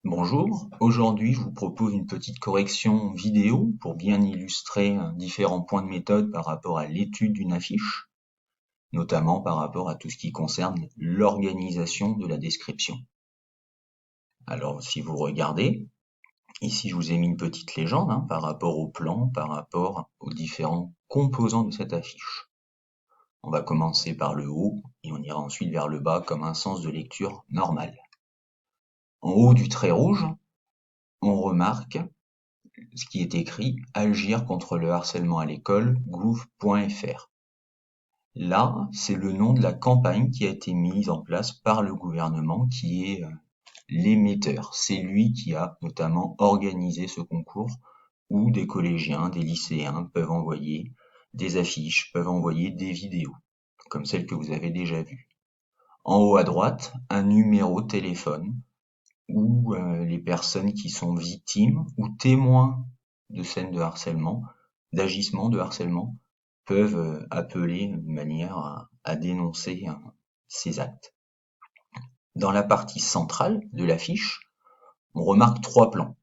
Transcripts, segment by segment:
Bonjour, aujourd'hui je vous propose une petite correction vidéo pour bien illustrer différents points de méthode par rapport à l'étude d'une affiche, notamment par rapport à tout ce qui concerne l'organisation de la description. Alors si vous regardez, ici je vous ai mis une petite légende par rapport au plan, par rapport aux différents composants de cette affiche. On va commencer par le haut et on ira ensuite vers le bas comme un sens de lecture normal. En haut du trait rouge, on remarque ce qui est écrit Agir contre le harcèlement à l'école, gouv.fr. Là, c'est le nom de la campagne qui a été mise en place par le gouvernement qui est l'émetteur. C'est lui qui a notamment organisé ce concours où des collégiens, des lycéens peuvent envoyer des affiches, peuvent envoyer des vidéos, comme celles que vous avez déjà vues. En haut à droite, un numéro de téléphone où les personnes qui sont victimes ou témoins de scènes de harcèlement, d'agissements de harcèlement, peuvent appeler de manière à dénoncer ces actes. Dans la partie centrale de l'affiche, on remarque 3 plans.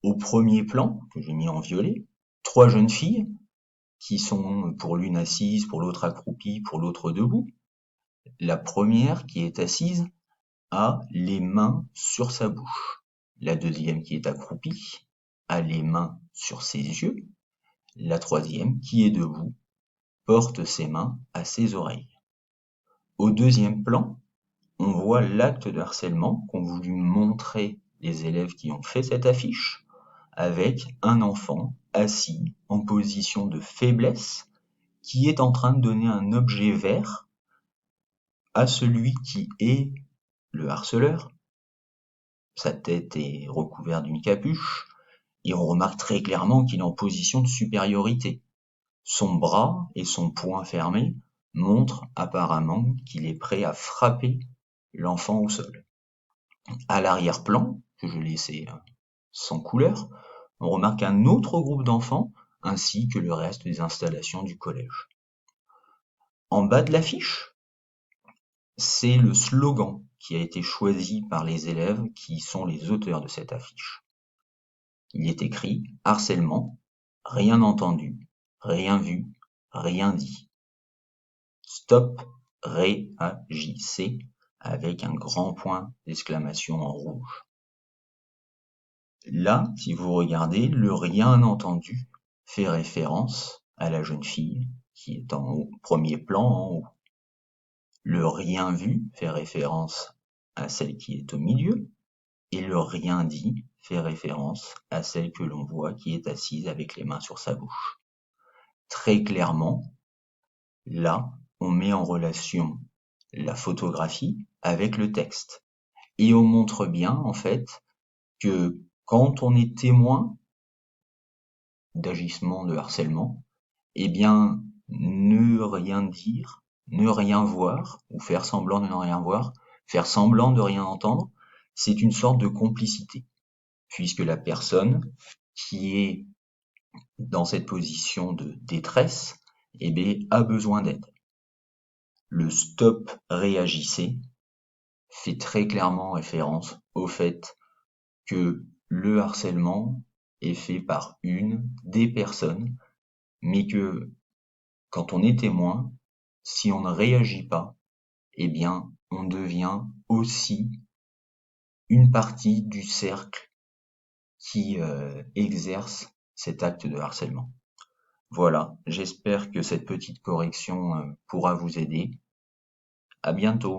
Au premier plan, que j'ai mis en violet, 3 jeunes filles qui sont pour l'une assise, pour l'autre accroupie, pour l'autre debout. La première qui est assise a les mains sur sa bouche. La deuxième qui est accroupie a les mains sur ses yeux. La troisième qui est debout porte ses mains à ses oreilles. Au deuxième plan, on voit l'acte de harcèlement qu'ont voulu montrer les élèves qui ont fait cette affiche, avec un enfant assis en position de faiblesse qui est en train de donner un objet vert à celui qui est le harceleur. Sa tête est recouverte d'une capuche et on remarque très clairement qu'il est en position de supériorité. Son bras et son poing fermé montrent apparemment qu'il est prêt à frapper l'enfant au sol. À l'arrière-plan, que je laissais sans couleur, on remarque un autre groupe d'enfants ainsi que le reste des installations du collège. En bas de l'affiche, c'est le slogan qui a été choisi par les élèves qui sont les auteurs de cette affiche. Il y est écrit « Harcèlement, rien entendu, rien vu, rien dit. Stop, réagissez » avec un grand point d'exclamation en rouge. Là, si vous regardez, le rien entendu fait référence à la jeune fille qui est en haut, premier plan en haut. Le rien vu fait référence à celle qui est au milieu. Et le rien dit fait référence à celle que l'on voit qui est assise avec les mains sur sa bouche. Très clairement, là, on met en relation la photographie avec le texte. Et on montre bien, en fait, que quand on est témoin d'agissements de harcèlement, eh bien, ne rien dire, ne rien voir, ou faire semblant de ne rien voir, faire semblant de rien entendre, c'est une sorte de complicité, puisque la personne qui est dans cette position de détresse, eh bien, a besoin d'aide. Le stop réagissez fait très clairement référence au fait que le harcèlement est fait par des personnes, mais que quand on est témoin, si on ne réagit pas, eh bien, on devient aussi une partie du cercle qui exerce cet acte de harcèlement. Voilà, j'espère que cette petite correction pourra vous aider. À bientôt.